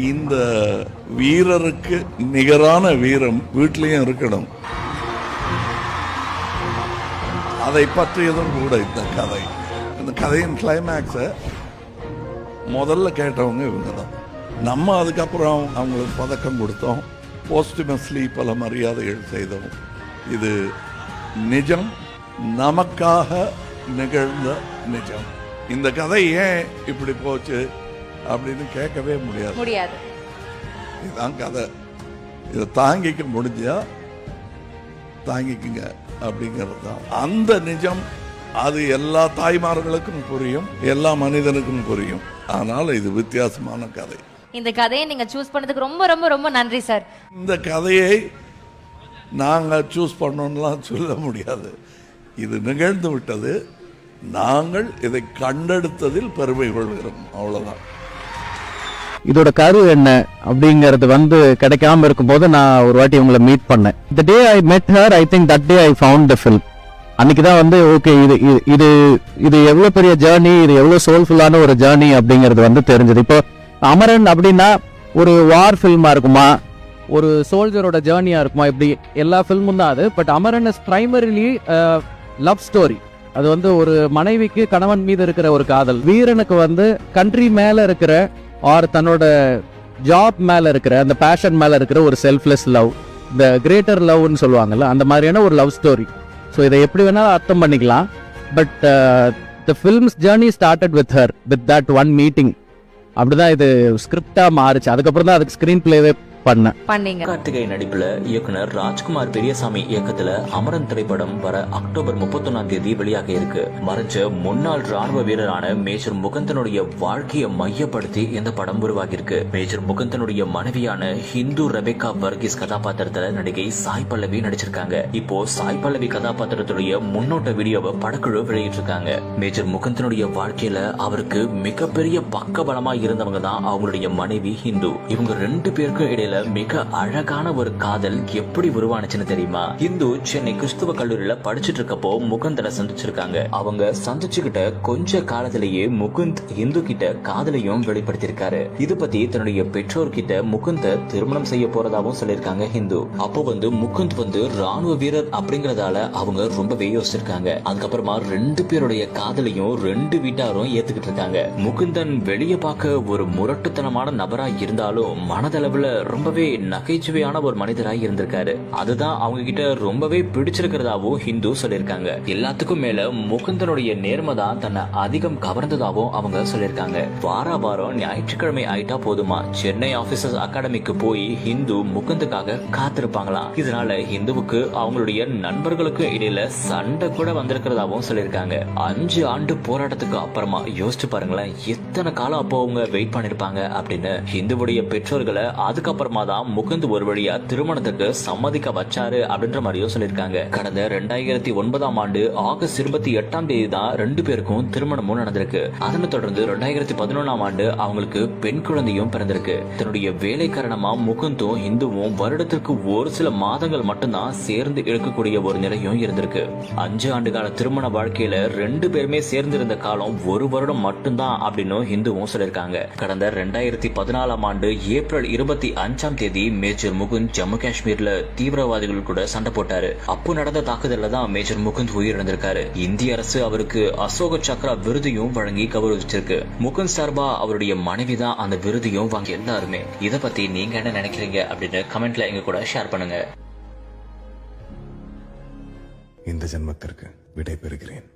இந்த வீரருக்கு நிகரான வீரம் வீட்டிலையும் இருக்கணும். அதை பற்றியதும் கூட இந்த கதையின் கிளைமேக்ஸை முதல்ல கேட்டவங்க இவங்க தான். நம்ம அதுக்கப்புறம் அவங்களுக்கு பதக்கம் கொடுத்தோம், போஸ்டுமஸ்லி பல மரியாதைகள் செய்தோம். இது நிஜம், நமக்காக நிகழ்ந்த நிஜம். இந்த கதை ஏன் இப்படி போச்சு அப்படின்னு கேட்கவே முடியாது. இதுதான் கதை. இதை தாங்கிக்க முடிஞ்சா தாங்கிக்குங்க அப்படிங்கிறது தான் அந்த நிஜம். அது எல்லா தாய்மார்களுக்கும் புரியும், எல்லா மனிதனுக்கும் புரியும். ஆனால் இது வித்தியாசமான கதை. இந்த கதையை நீங்க சூஸ் பண்ணதுக்கு ரொம்ப ரொம்ப ரொம்ப நன்றி சார். இந்த கதையை நாங்கள் சூஸ் பண்ணோம்லாம் சொல்ல முடியாது. இது நிகழ்ந்து விட்டது, நாங்கள் இதை கண்டெடுத்ததில் பெருமை கொள்கிறோம், அவ்வளவுதான். இதோட கரு என்ன அப்படிங்கறது கிடைக்காம இருக்கும்போது நான் ஒரு வாட்டி உங்களை மீட் பண்ணேன். The day I met her, I think that day I found the film. அன்னைக்குதான் ஓகே இது எவ்வளவு பெரிய ஜேர்னி, இது எவ்வளவு சோல்ஃபுல்லான ஒரு ஜேர்னி அப்படிங்கிறது தெரிஞ்சது. இப்போ அமரன் அப்படின்னா ஒரு வார் ஃபில்மா இருக்குமா, ஒரு சோல்ஜரோட ஜேர்னியா இருக்குமா, இப்படி எல்லா ஃபில்மும் தான் அது. But Amaran is primarily love story. அது ஒரு மனைவிக்கு கணவன் மீது இருக்கிற ஒரு காதல், வீரனுக்கு கண்ட்ரி மேல இருக்கிற ஆர் தன்னோட ஜாப் மேல இருக்கிற அந்த பேஷன் மேல இருக்கிற ஒரு செல்ஃப்லெஸ் லவ், இந்த கிரேட்டர் லவ்னு சொல்லுவாங்கல்ல, அந்த மாதிரியான ஒரு லவ் ஸ்டோரி. ஸோ இதை எப்படி வேணாலும் அர்த்தம் பண்ணிக்கலாம். But the films journey started with her, with that one meeting. அப்படிதான் இது ஸ்கிரிப்டா மாறுச்சு. அதுக்கப்புறம் தான் அதுக்கு ஸ்கிரீன் பிளேவே பண்ணீங்க. கார்த்திகேயன் நடிப்புல இயக்குனர் ராஜ்குமார் பெரியசாமி இயக்கத்துல அமரன் திரைப்படம் வர அக்டோபர் 31 வெளியாக இருக்கு. மறைஞ்ச முன்னாள் ராணுவ வீரரான மேஜர் முகுந்தனுடைய வாழ்க்கையை மையப்படுத்தி இந்த படம் உருவாகி இருக்கு. மேஜர் முகுந்தனுடைய மனைவியான ஹிந்து ரெபேக்கா வர்கீஸ் கதாபாத்திரத்துல நடிகை சாய் பல்லவி நடிச்சிருக்காங்க. இப்போ சாய் பல்லவி கதாபாத்திரத்துடைய முன்னோட்ட வீடியோவை படக்குழு வெளியிட்டிருக்காங்க. மேஜர் முகுந்தனுடைய வாழ்க்கையில அவருக்கு மிகப்பெரிய பக்கபலமா இருந்தவங்க தான் அவங்களுடைய மனைவி ஹிந்து. இவங்க ரெண்டு பேருக்கு இடையில மிக அழகான ஒரு காதல் எப்படி உருவானுச்சுன்னு தெரியுமா? இந்து சென்னை கிறிஸ்துவ கல்லூரியில படிச்சுட்டு இருக்கப்போ முகுந்தனை சந்திச்சிருக்காங்க. அவங்க சந்திச்சுக்கிட்ட கொஞ்ச காலத்திலேயே முகுந்த் இந்து கிட்ட காதலையும் வெளிப்படுத்திருக்காரு. இது பத்தி தன்னுடைய பெற்றோர்கிட்ட முகுந்த திருமணம் செய்ய போறதாவும் சொல்லிருக்காங்க ஹிந்து. அப்போ முகுந்த் ராணுவ வீரர் அப்படிங்கறதால அவங்க ரொம்பவே யோசிச்சிருக்காங்க. அதுக்கப்புறமா ரெண்டு பேருடைய காதலையும் ரெண்டு வீட்டாரும் ஏத்துக்கிட்டு இருக்காங்க. முகுந்தன் வெளியே பார்க்க ஒரு முரட்டுத்தனமான நபரா இருந்தாலும் மனதளவுல ரொம்பவே நகைச்சுவையான ஒரு மனிதராய் இருந்திருக்காரு. அதுதான் அவங்க கிட்ட ரொம்பவே பிடிச்சிருக்கிறதாவும் ஹிந்து சொல்லிருக்காங்க. எல்லாத்துக்கும் மேல முகுந்தனுடைய நேர்மை தான் தன்னை அதிகம் கவர்ந்ததாவும் அவங்க சொல்லிருக்காங்க. வார வாரம் ஞாயிற்றுக்கிழமை ஆயிட்டா போதுமா சென்னை ஆபீசர்ஸ் அகாடமிக்கு போய் ஹிந்து முகுந்துக்காக காத்திருப்பாங்களாம். இதனால ஹிந்துவுக்கு அவங்களுடைய நண்பர்களுக்கு இடையில சண்டை கூட வந்திருக்கிறதாவும் சொல்லிருக்காங்க. 5 ஆண்டு போராட்டத்துக்கு அப்புறமா யோசிச்சு பாருங்களேன், எத்தனை காலம் அப்போ அவங்க வெயிட் பண்ணிருப்பாங்க அப்படின்னு. ஹிந்துவுடைய பெற்றோர்களை அதுக்கப்புறமா தான் முகுந்த் ஒரு வழியா திருமணத்துக்கு சம்மதிக்க வச்சாரு அப்படின்ற மாதிரியும் சொல்லிருக்காங்க. கடந்த 2009 ஆண்டு ஆகஸ்ட் 28 தான் ரெண்டு பேருக்கும் திருமணமும் நடந்திருக்கு. அதனை தொடர்ந்து 2011 ஆண்டு அவங்களுக்கு பெண் குழந்தையும் பிறந்திருக்கு. தன்னுடைய வேலை காரணமா முகுந்தும் ஹிந்துவும் வருடத்திற்கு ஒரு சில மாதங்கள் மட்டும்தான் சேர்ந்து இருக்கக்கூடிய ஒரு நிலையும் இருந்திருக்கு. 5 ஆண்டு கால திருமண வாழ்க்கையில ரெண்டு பேருமே சேர்ந்து இருந்த காலம் 1 வருடம் மட்டும்தான் அப்படின்னு ஹிந்துவும் சொல்லிருக்காங்க. கடந்த 2014 ஆண்டு ஏப்ரல் 25 மேஜர் முகுந்த் ஜம்மு காஷ்மீர்ல தீவிரவாதிகள் கூட சண்டை போட்டாரு. அப்போ நடந்த தாக்குதல்ல தான் மேஜர் முகுந்த் உயிரிழந்திருக்காரு. இந்திய அரசு அவருக்கு அசோக சக்ரா விருதையும் வழங்கி கௌரவிச்சிருக்கு. முகுந்த் சார்பா அவருடைய மனைவி தான் அந்த விருதையும் வாங்கி. எல்லாருமே இத பத்தி நீங்க என்ன நினைக்கிறீங்க அப்படின்னு கமெண்ட்ல எங்க கூட ஷேர் பண்ணுங்க. இந்த ஜென்மத்திற்கு விடை பெறுகிறேன்.